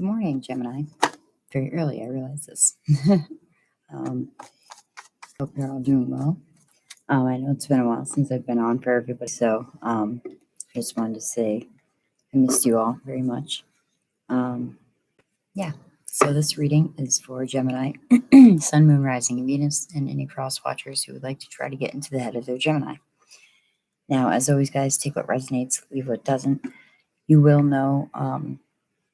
Good morning, Gemini. Very early, I realize this. Hope you're all doing well. I know it's been a while since I've been on for everybody, so I just wanted to say I missed you all very much. Yeah, so this reading is for Gemini, Sun, Moon, Rising, and Venus, and any cross watchers who would like to try to get into the head of their Gemini. Now, as always, guys, take what resonates, leave what doesn't. You will know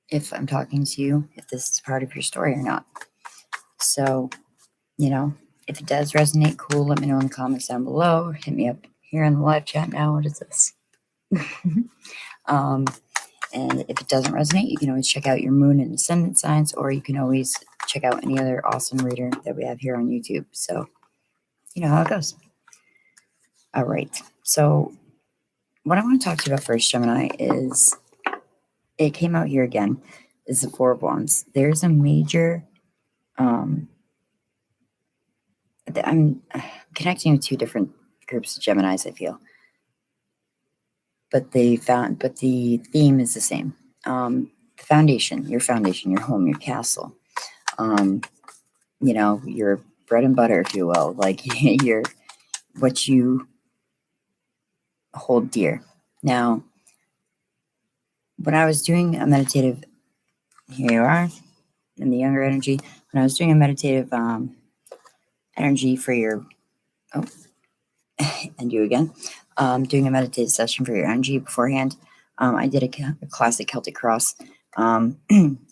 if I'm talking to you, if this is part of your story or not. So, if it does resonate, cool, let me know in the comments down below. Hit me up here in the live chat now. What is this? And if it doesn't resonate, you can always check out your moon and ascendant signs, or you can always check out any other awesome reader that we have here on YouTube. So, you know how it goes. All right. So, what I want to talk to you about first, Gemini, is it came out here again, is the Four of Wands. There's a major, I'm connecting with two different groups of Geminis, I feel. But the theme is the same. The foundation, your home, your castle. Your bread and butter, if you will, like what you hold dear. Now, when I was doing a meditative, here you are, in the younger energy. When I was doing a meditative energy for your, and you again, doing a meditative session for your energy beforehand, I did a classic Celtic cross. I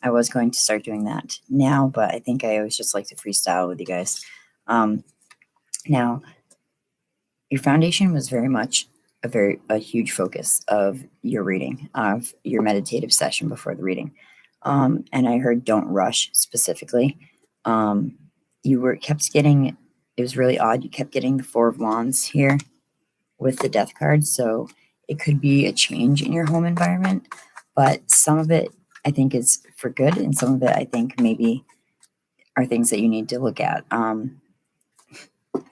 was going to start doing that now, but I think I always just like to freestyle with you guys. Now, your foundation was very much a huge focus of your reading, of your meditative session before the reading. And I heard don't rush specifically. You kept getting, it was really odd, you kept getting the Four of Wands here with the Death card. So it could be a change in your home environment, but some of it I think is for good, and some of it I think maybe are things that you need to look at. I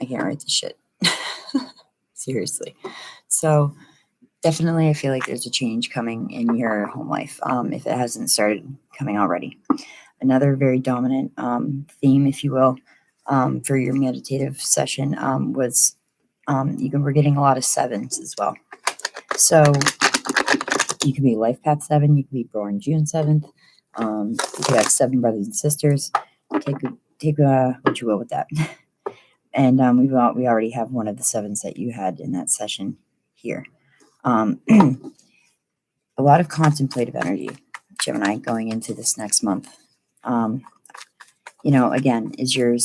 can't write this shit. Seriously. So definitely I feel like there's a change coming in your home life, if it hasn't started coming already. Another very dominant theme, if you will, for your meditative session was we're getting a lot of sevens as well. So you could be life path 7, you could be born June 7th, you could have 7 brothers and sisters. Take what you will with that. And we already have one of the 7s that you had in that session here. A lot of contemplative energy, Gemini, going into this next month. Again, is your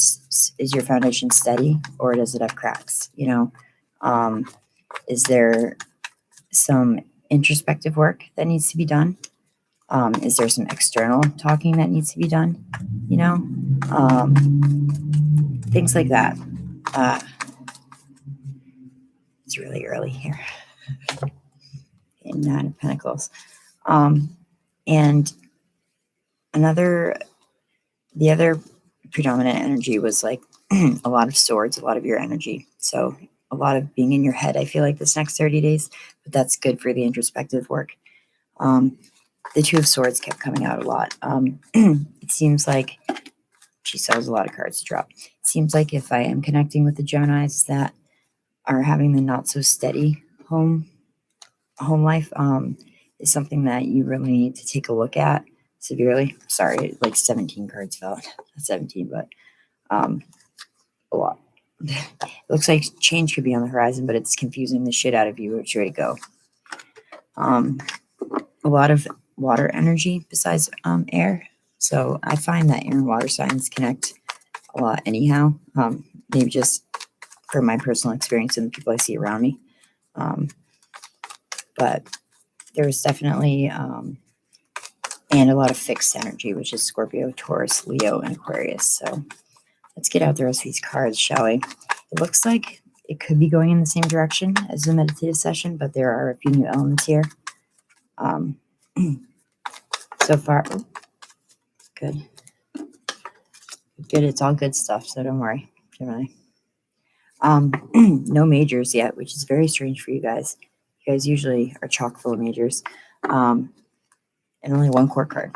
foundation steady, or does it have cracks? Is there some introspective work that needs to be done? Is there some external talking that needs to be done? Things like that. It's really early here. In 9 of Pentacles. And the other predominant energy was like a lot of swords, a lot of your energy. So a lot of being in your head, I feel like this next 30 days, but that's good for the introspective work. The Two of Swords kept coming out a lot. It seems like she sells a lot of cards to drop. It seems like if I am connecting with the Geminis that are having the not so steady home life, is something that you really need to take a look at severely. Sorry, like 17 cards fell. Not 17, but a lot. It looks like change could be on the horizon, but it's confusing the shit out of you which way to go. A lot of water energy besides air. So I find that air and water signs connect a lot anyhow. Maybe just from my personal experience and the people I see around me. But there was definitely, and a lot of fixed energy, which is Scorpio, Taurus, Leo, and Aquarius. So let's get out the rest of these cards, shall we? It looks like it could be going in the same direction as the meditative session, but there are a few new elements here. So far, good. Good, it's all good stuff, so don't worry, Gemini. No majors yet, which is very strange for you guys. You guys usually are chock full of majors. And only 1 court card.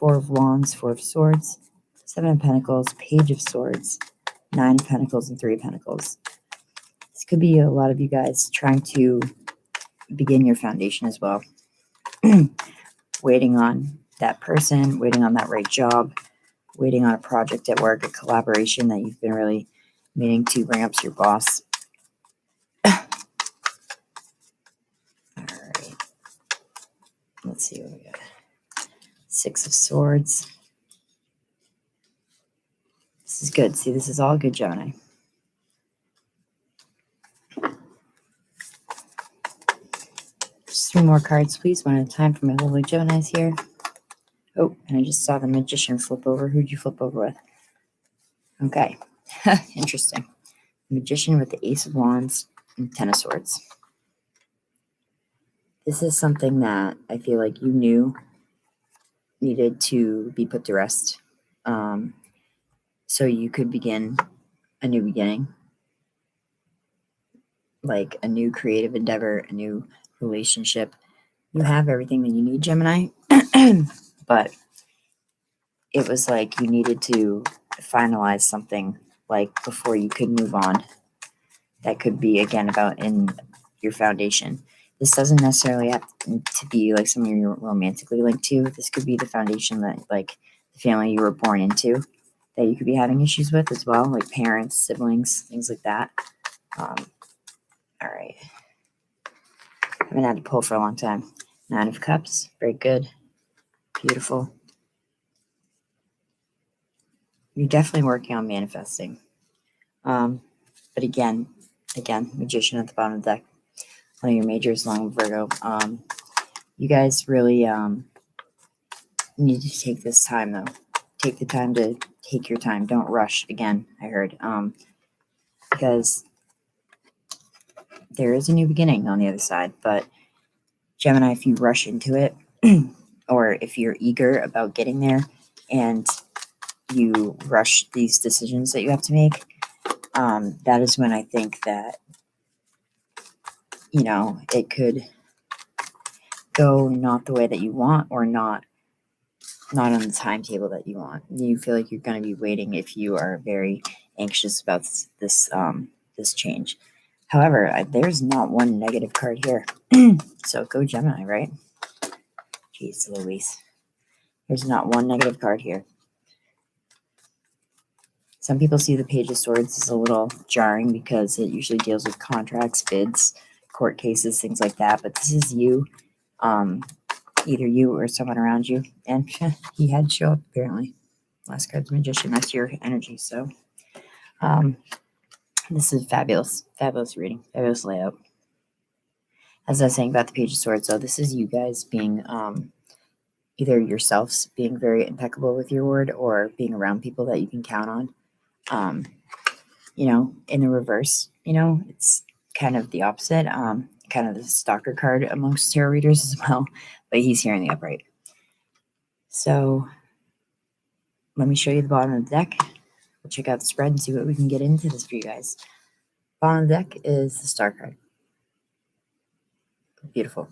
Four of Wands, Four of Swords, Seven of Pentacles, Page of Swords, Nine of Pentacles, and Three of Pentacles. This could be a lot of you guys trying to begin your foundation as well. Waiting on that person, waiting on that right job, waiting on a project at work, a collaboration that you've been really meaning to bring up to your boss. All right. Let's see what we got. Six of Swords. This is good. See, this is all good, Gemini. Just three more cards, please, one at a time for my lovely Geminis here. Oh, and I just saw the Magician flip over. Who'd you flip over with? Okay. Interesting. Magician with the Ace of Wands and Ten of Swords. This is something that I feel like you knew needed to be put to rest. So you could begin a new beginning, like a new creative endeavor, a new relationship. You have everything that you need, Gemini, but it was like you needed to finalize something like before you could move on. That could be, again, about in your foundation. This doesn't necessarily have to be like someone you're romantically linked to. This could be the foundation that, like, the family you were born into that you could be having issues with as well, like parents, siblings, things like that. All right. I haven't had to pull for a long time. Nine of Cups. Very good. Beautiful. You're definitely working on manifesting. But again, Magician at the bottom of the deck. One of your majors, along with Virgo. You guys really need to take this time, though. Take the time to take your time. Don't rush. Again, I heard. Because there is a new beginning on the other side. But Gemini, if you rush into it, or if you're eager about getting there and you rush these decisions that you have to make, that is when I think that, it could go not the way that you want, or not on the timetable that you want. You feel like you're going to be waiting if you are very anxious about this change. However, there's not one negative card here. So go Gemini, right? Jeez Louise. There's not one negative card here. Some people see the Page of Swords as a little jarring because it usually deals with contracts, bids, court cases, things like that. But this is you, either you or someone around you. And he had to show up, apparently. Last card's Magician. That's your energy. So this is fabulous. Fabulous reading. Fabulous layout. As I was saying about the Page of Swords, so this is you guys being either yourselves being very impeccable with your word, or being around people that you can count on. In the reverse, it's kind of the opposite, kind of the stalker card amongst tarot readers as well, but he's here in the upright. So let me show you the bottom of the deck. We'll check out the spread and see what we can get into this for you guys. Bottom of the deck is the Star card. Beautiful.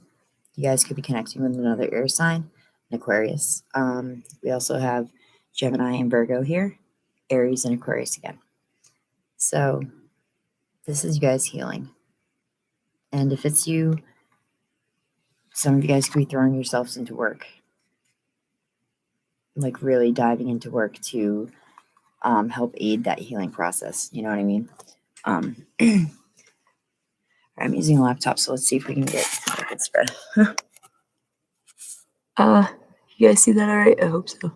You guys could be connecting with another air sign, an Aquarius. We also have Gemini and Virgo here, Aries and Aquarius again. So this is you guys healing. And if it's you, some of you guys could be throwing yourselves into work. Like really diving into work to help aid that healing process. You know what I mean? I'm using a laptop, so let's see if we can get a good spread. You guys see that all right? I hope so.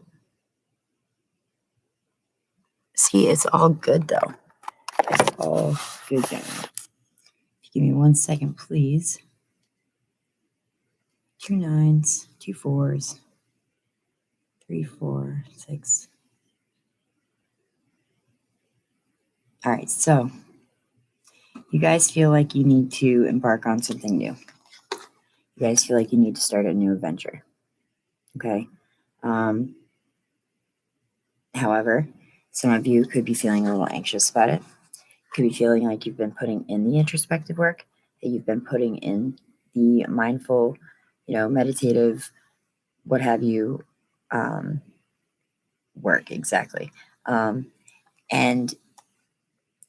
See, it's all good, though. It's all good, Gemini. Give me 1 second, please. 2 9s, 2 4s, 3 4 6. All right, so you guys feel like you need to embark on something new. You guys feel like you need to start a new adventure. Okay. However, some of you could be feeling a little anxious about it. Could be feeling like you've been putting in the introspective work, that you've been putting in the mindful, meditative, what have you, work, exactly. And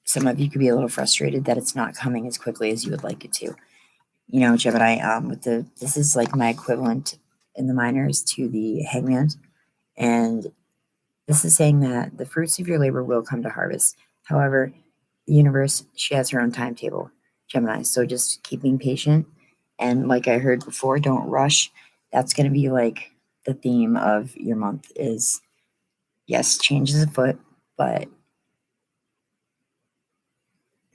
some of you could be a little frustrated that it's not coming as quickly as you would like it to. Gemini, this is like my equivalent in the minors to the hangman. And this is saying that the fruits of your labor will come to harvest. However, the universe, she has her own timetable, Gemini. So just keep being patient. And like I heard before, don't rush. That's going to be like the theme of your month is, yes, change is afoot, but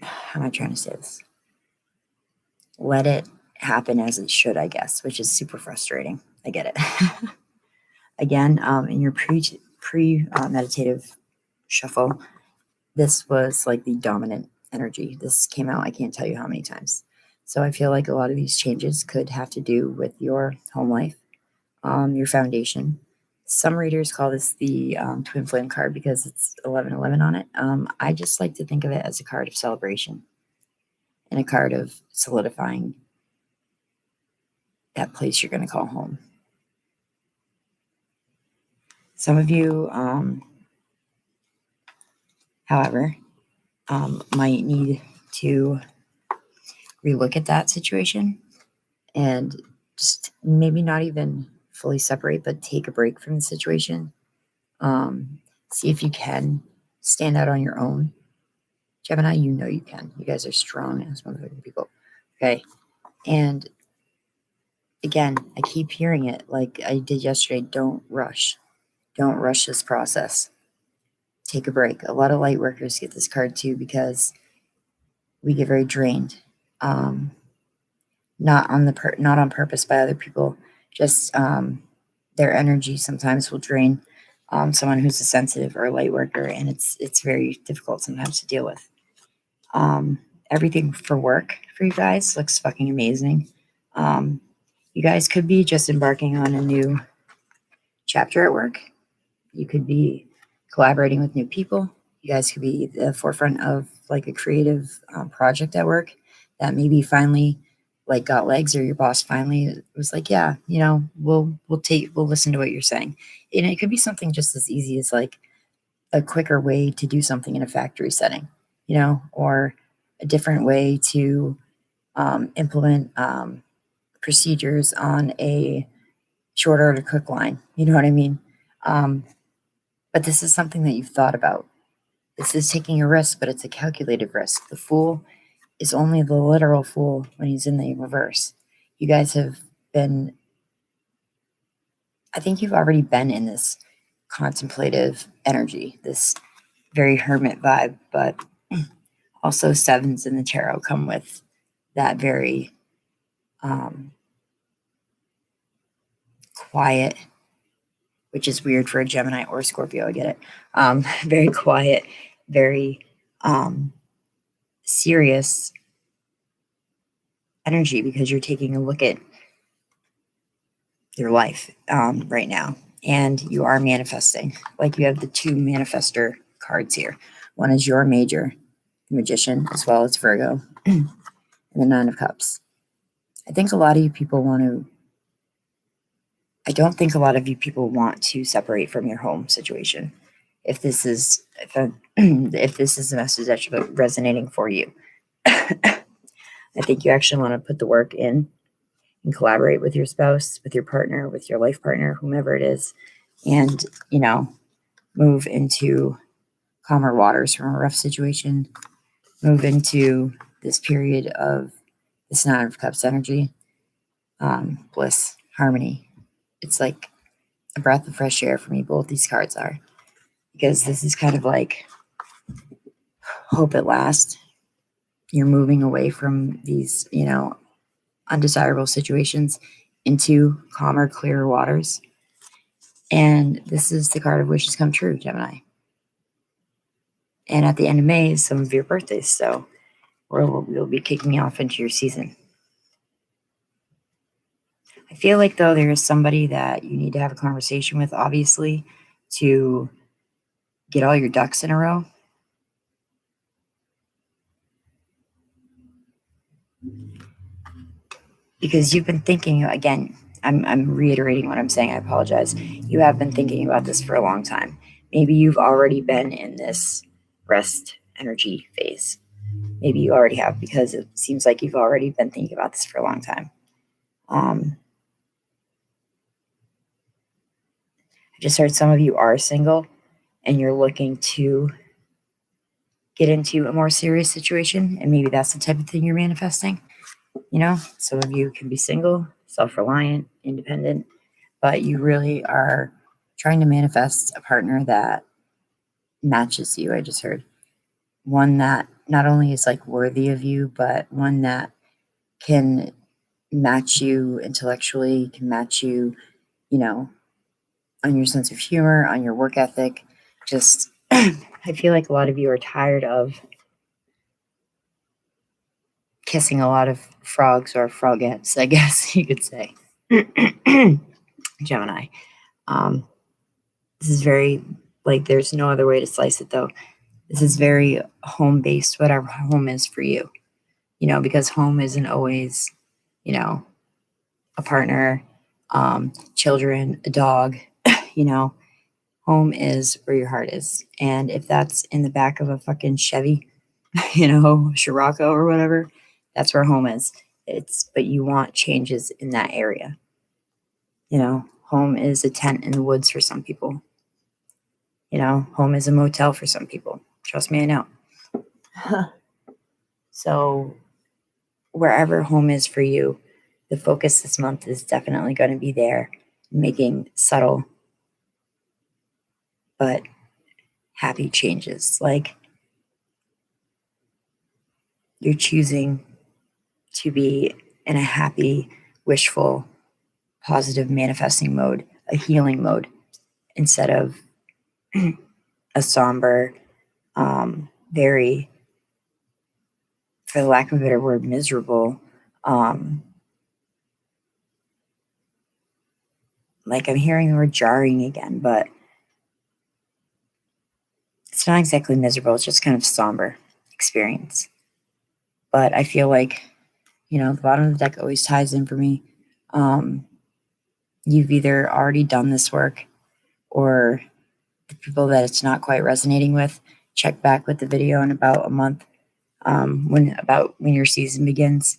how am I trying to say this? Let it happen as it should, I guess, which is super frustrating. I get it. Again, in your pre meditative shuffle, this was like the dominant energy. This came out, I can't tell you how many times. So I feel like a lot of these changes could have to do with your home life, your foundation. Some readers call this the twin flame card because it's 1111 on it. I just like to think of it as a card of celebration and a card of solidifying that place you're going to call home. Some of you, however, might need to relook at that situation and just maybe not even fully separate, but take a break from the situation. See if you can stand out on your own. Gemini, you know you can. You guys are strong as motherfucking people. Okay. And again, I keep hearing it like I did yesterday. Don't rush. Don't rush this process. Take a break. A lot of light workers get this card too because we get very drained. Not on purpose by other people. Just their energy sometimes will drain someone who's a sensitive or a light worker, and it's very difficult sometimes to deal with. Everything for work for you guys looks fucking amazing. You guys could be just embarking on a new chapter at work. You could be collaborating with new people. You guys could be the forefront of like a creative project at work that maybe finally like got legs, or your boss finally was like, yeah, we'll listen to what you're saying. And it could be something just as easy as like a quicker way to do something in a factory setting, or a different way to implement procedures on a short order cook line. You know what I mean? But this is something that you've thought about. This is taking a risk, but it's a calculated risk. The fool is only the literal fool when he's in the reverse. You guys have been, I think you've already been in this contemplative energy, this very hermit vibe, but also sevens in the tarot come with that very quiet, which is weird for a Gemini or Scorpio. I get it. Very quiet, very serious energy because you're taking a look at your life right now, and you are manifesting. Like you have the two manifester cards here. One is your major, the Magician, as well as Virgo, and the Nine of Cups. I think a lot of you people want to. I don't think a lot of you people want to separate from your home situation. If this is if this is a message that's resonating for you, I think you actually want to put the work in and collaborate with your spouse, with your partner, with your life partner, whomever it is, and move into calmer waters from a rough situation. Move into this period of this Nine of Cups energy, bliss, harmony. It's like a breath of fresh air for me. Both these cards are, because this is kind of like hope at last. You're moving away from these, undesirable situations into calmer, clearer waters. And this is the card of wishes come true, Gemini. And at the end of May is some of your birthdays, so we'll be kicking off into your season. I feel like, though, there is somebody that you need to have a conversation with, obviously, to get all your ducks in a row. Because you've been thinking, again, I'm reiterating what I'm saying. I apologize. You have been thinking about this for a long time. Maybe you've already been in this rest energy phase. Maybe you already have, because it seems like you've already been thinking about this for a long time. I just heard some of you are single and you're looking to get into a more serious situation, and maybe that's the type of thing you're manifesting. You know, some of you can be single, self-reliant, independent, but you really are trying to manifest a partner that matches you. I just heard one that not only is like worthy of you, but one that can match you intellectually, can match you, you know, on your sense of humor, on your work ethic. Just, I feel like a lot of you are tired of kissing a lot of frogs or frogettes, I guess you could say. Gemini. This is very, like, there's no other way to slice it though. This is very home based, whatever home is for you, you know, because home isn't always, you know, a partner, children, a dog, you know. Home is where your heart is. And if that's in the back of a fucking Chevy, you know, Scirocco or whatever, that's where home is. But you want changes in that area. You know, home is a tent in the woods for some people. You know, home is a motel for some people. Trust me, I know. So, wherever home is for you, the focus this month is definitely going to be there, making subtle but happy changes. Like, you're choosing to be in a happy, wishful, positive manifesting mode, a healing mode, instead of a somber, very, for the lack of a better word, miserable. Like, I'm hearing the word jarring again, but it's not exactly miserable. It's just kind of somber experience. But I feel like, you know, the bottom of the deck always ties in for me. You've either already done this work, or the people that it's not quite resonating with, check back with the video in about a month, when your season begins,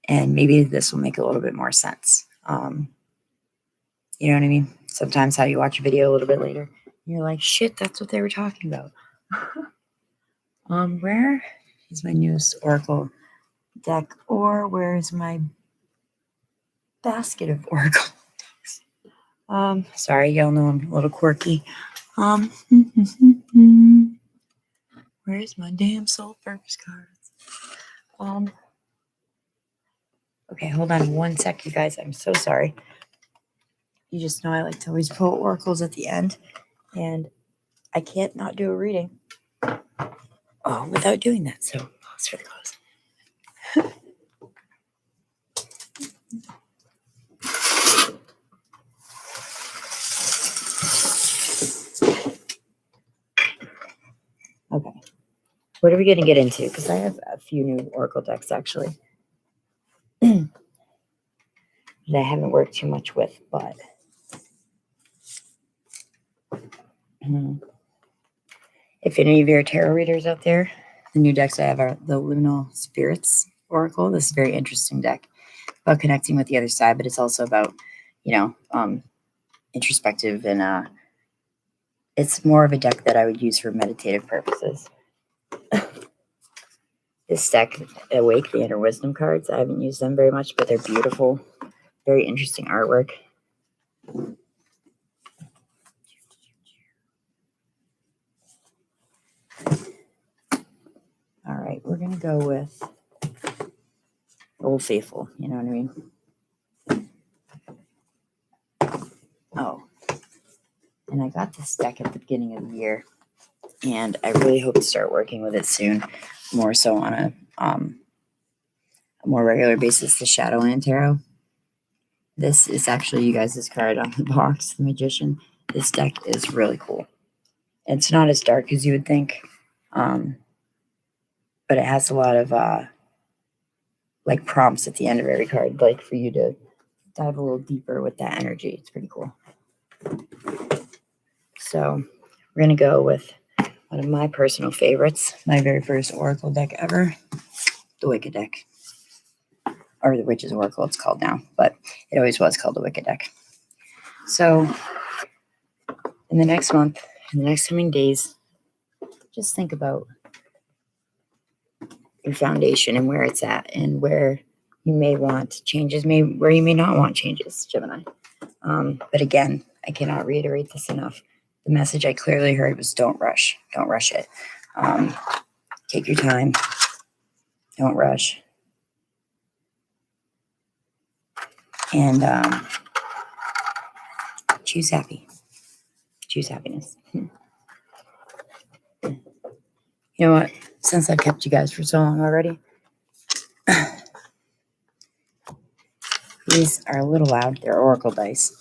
and maybe this will make a little bit more sense. You know what I mean? Sometimes how you watch a video a little bit later, you're like, shit, that's what they were talking about. Where is my newest Oracle deck, or where's my basket of Oracle decks? Sorry, y'all know I'm a little quirky. Where's my damn soul purpose cards? Okay, hold on one sec, you guys. I'm so sorry. You just know I like to always pull oracles at the end, and I can't not do a reading without doing that. So pause for the close. Okay, what are we going to get into? Because I have a few new oracle decks actually that I haven't worked too much with, but if any of you are tarot readers out there, the new decks I have are the Liminal Spirits Oracle. This is a very interesting deck about connecting with the other side, but it's also about, you know, introspective, and it's more of a deck that I would use for meditative purposes. This deck, Awake, the Inner Wisdom cards, I haven't used them very much, but they're beautiful. Very interesting artwork. All right, we're going to go with Old Faithful, you know what I mean? Oh, and I got this deck at the beginning of the year, and I really hope to start working with it soon, more so on a more regular basis, the Shadowland Tarot. This is actually you guys' card on the box, the Magician. This deck is really cool. It's not as dark as you would think, but it has a lot of like prompts at the end of every card, like for you to dive a little deeper with that energy. It's pretty cool. So we're going to go with one of my personal favorites, my very first Oracle deck ever, the Wicked deck. Or the Witch's Oracle, it's called now, but it always was called the Wicked deck. So in the next month, in the next coming days, just think about your foundation and where it's at and where you may want changes, where you may not want changes, Gemini. But again, I cannot reiterate this enough. The message I clearly heard was don't rush. Don't rush it. Take your time. Don't rush. And choose happy. Choose happiness. You know what? Since I've kept you guys for so long already, these are a little loud. They're Oracle dice.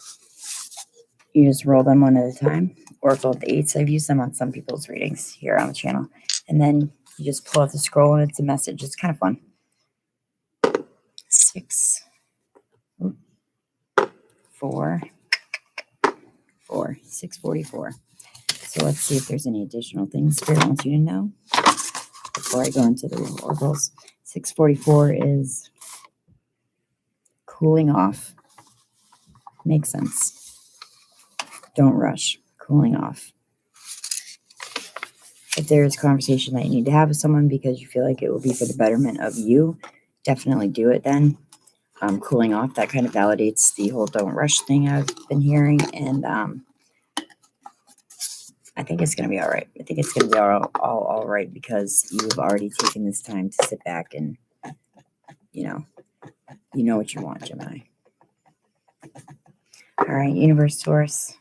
You just roll them one at a time. Oracle of the Eights. I've used them on some people's readings here on the channel. And then you just pull out the scroll and it's a message. It's kind of fun. 6, 4, 4, 644. So let's see if there's any additional things Spirit wants you to know before I go into the real oracles. 644 is cooling off. Makes sense. Don't rush. Cooling off. If there's a conversation that you need to have with someone because you feel like it will be for the betterment of you, definitely do it then. Cooling off, that kind of validates the whole don't rush thing I've been hearing. And I think it's going to be all right. I think it's going to be all right because you've already taken this time to sit back and, you know what you want, Gemini. All right, Universe, Source,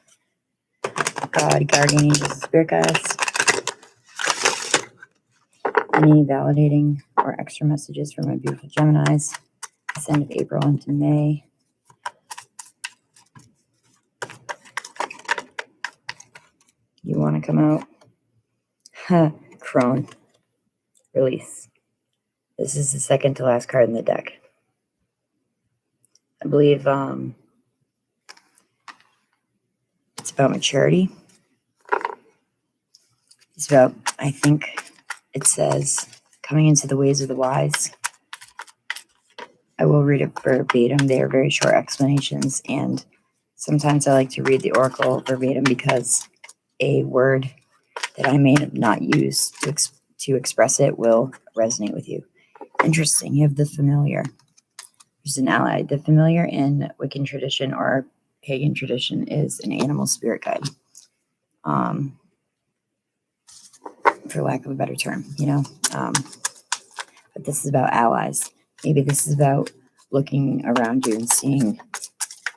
God, Guardian Angels, Spirit Guides. Any validating or extra messages for my beautiful Geminis? This end of April into May. You want to come out? Crone. Release. This is the second to last card in the deck. I believe it's about maturity. It's about, I think it says, coming into the ways of the wise. I will read it verbatim. They are very short explanations, and sometimes I like to read the oracle verbatim because a word that I may not use to express it will resonate with you. Interesting. You have the familiar. There's an ally. The familiar in Wiccan tradition or pagan tradition is an animal spirit guide. For lack of a better term, but this is about allies. Maybe this is about looking around you and seeing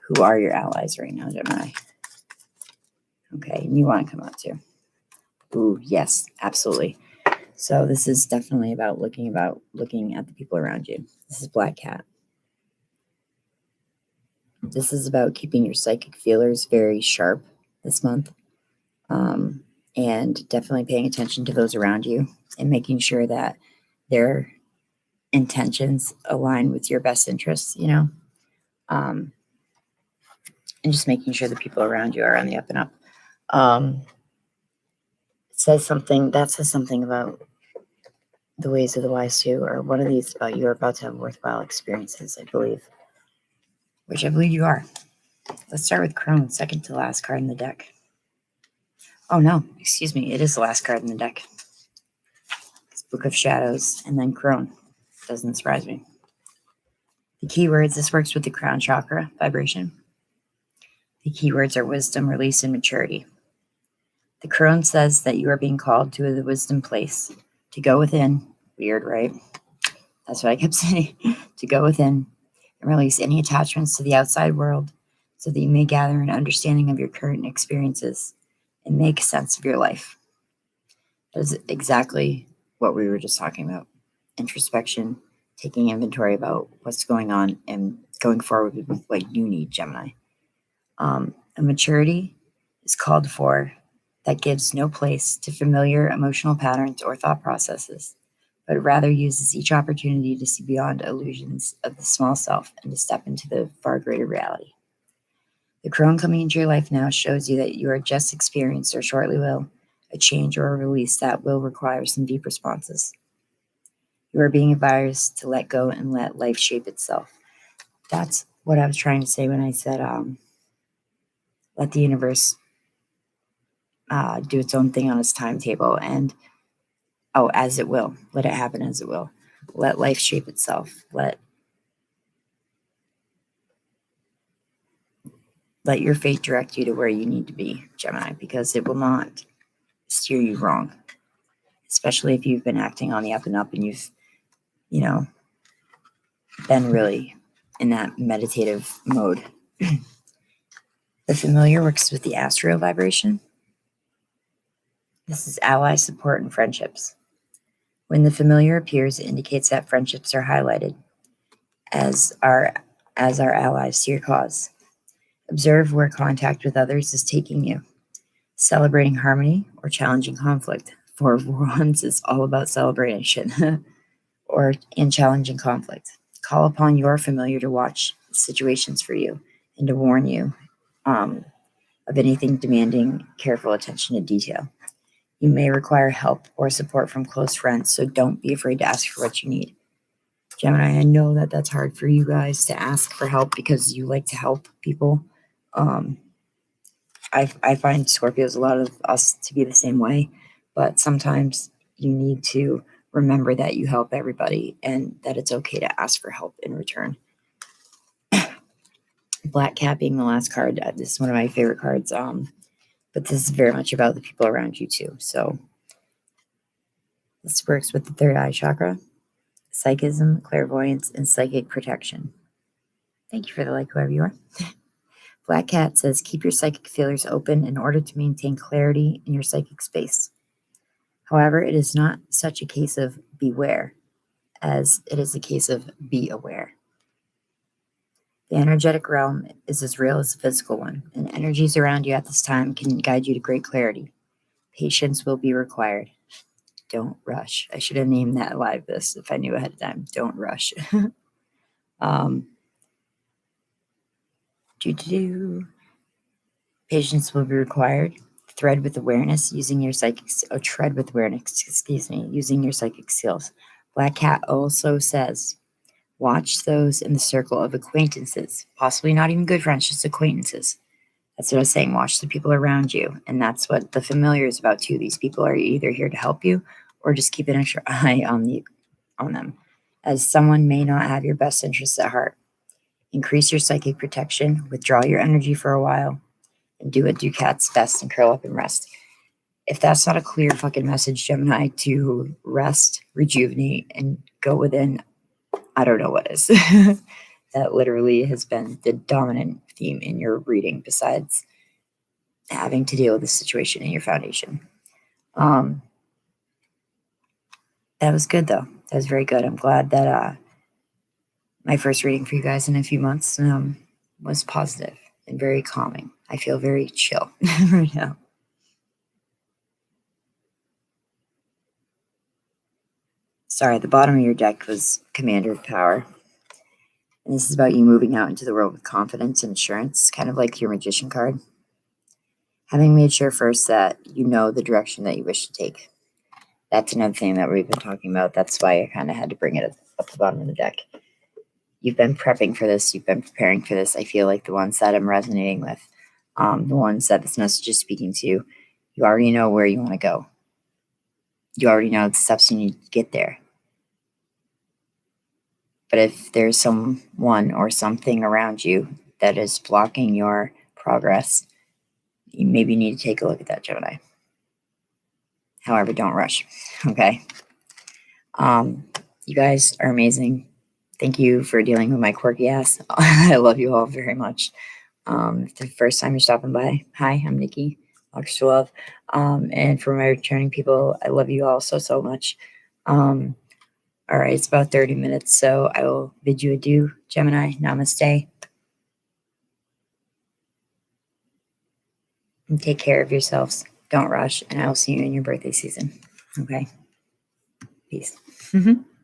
who are your allies right now, Gemini. Okay, and you want to come out too. Ooh, yes, absolutely. So this is definitely about looking at the people around you. This is Black Cat. This is about keeping your psychic feelers very sharp this month. And definitely paying attention to those around you and making sure that their intentions align with your best interests, and just making sure the people around you are on the up and up. It says something about the ways of the wise too, or one of these about you're about to have worthwhile experiences, I believe, which I believe you are. Let's start with Crone, second to last card in the deck. Oh no, excuse me, it is the last card in the deck. It's Book of Shadows and then Crone. Doesn't surprise me. The keywords, this works with the crown chakra vibration. The keywords are wisdom, release, and maturity. The crone says that you are being called to the wisdom place, to go within. Weird, right? That's what I kept saying. To go within and release any attachments to the outside world so that you may gather an understanding of your current experiences and make sense of your life. That is exactly what we were just talking about. Introspection, taking inventory about what's going on and going forward with what you need, Gemini. A maturity is called for that gives no place to familiar emotional patterns or thought processes. but rather uses each opportunity to see beyond illusions of the small self and to step into the far greater reality. The crone coming into your life now shows you that you are just experienced or shortly will a change or a release that will require some deep responses. You are being advised to let go and let life shape itself. That's what I was trying to say when I said, let the universe do its own thing on its timetable, and as it will. Let it happen as it will. Let life shape itself. Let your fate direct you to where you need to be, Gemini, because it will not steer you wrong, especially if you've been acting on the up and up and you've, been really in that meditative mode. The familiar works with the astral vibration. This is ally support and friendships. When the familiar appears, it indicates that friendships are highlighted as our allies to your cause. Observe where contact with others is taking you. Celebrating harmony or challenging conflict. For once, it's all about celebration in challenging conflict. Call upon your familiar to watch situations for you and to warn you of anything demanding careful attention to detail. You may require help or support from close friends, so don't be afraid to ask for what you need. Gemini, I know that that's hard for you guys to ask for help because you like to help people. I find Scorpios, a lot of us, to be the same way, but sometimes you need to remember that you help everybody and that it's okay to ask for help in return. Black Cat being the last card, this is one of my favorite cards, but this is very much about the people around you too. So this works with the third eye chakra, psychism, clairvoyance, and psychic protection. Thank you for the like, whoever you are. Black Cat says, keep your psychic feelers open in order to maintain clarity in your psychic space. However, it is not such a case of beware as it is a case of be aware. The energetic realm is as real as the physical one, and energies around you at this time can guide you to great clarity. Patience will be required. Don't rush. I should have named that live this if I knew ahead of time. Don't rush. Patience will be required. Tread with awareness using your psychic skills. Black Cat also says, watch those in the circle of acquaintances, possibly not even good friends, just acquaintances. That's what I was saying. Watch the people around you. And that's what the familiar is about too. These people are either here to help you or just keep an extra eye on them, as someone may not have your best interests at heart. Increase your psychic protection, withdraw your energy for a while, and do what do cats best and curl up and rest. If that's not a clear fucking message, Gemini, to rest, rejuvenate, and go within, I don't know what is. That literally has been the dominant theme in your reading, besides having to deal with the situation in your foundation. That was good, though. That was very good. I'm glad that my first reading for you guys in a few months was positive and very calming. I feel very chill right now. Sorry, the bottom of your deck was Commander of Power. And this is about you moving out into the world with confidence and assurance, kind of like your Magician card. Having made sure first that you know the direction that you wish to take. That's another thing that we've been talking about. That's why I kind of had to bring it up the bottom of the deck. You've been prepping for this. You've been preparing for this. I feel like the ones that I'm resonating with, the ones that this message is speaking to, you already know where you want to go. You already know the steps you need to get there. But if there's someone or something around you that is blocking your progress, you maybe need to take a look at that, Gemini. However, don't rush, okay? You guys are amazing. Thank you for dealing with my quirky ass. I love you all very much. If the first time you're stopping by, hi, I'm Niki. Lots to love. And for my returning people, I love you all so, so much. All right, it's about 30 minutes, so I will bid you adieu, Gemini. Namaste. And take care of yourselves. Don't rush, and I will see you in your birthday season. Okay? Peace. Mhm.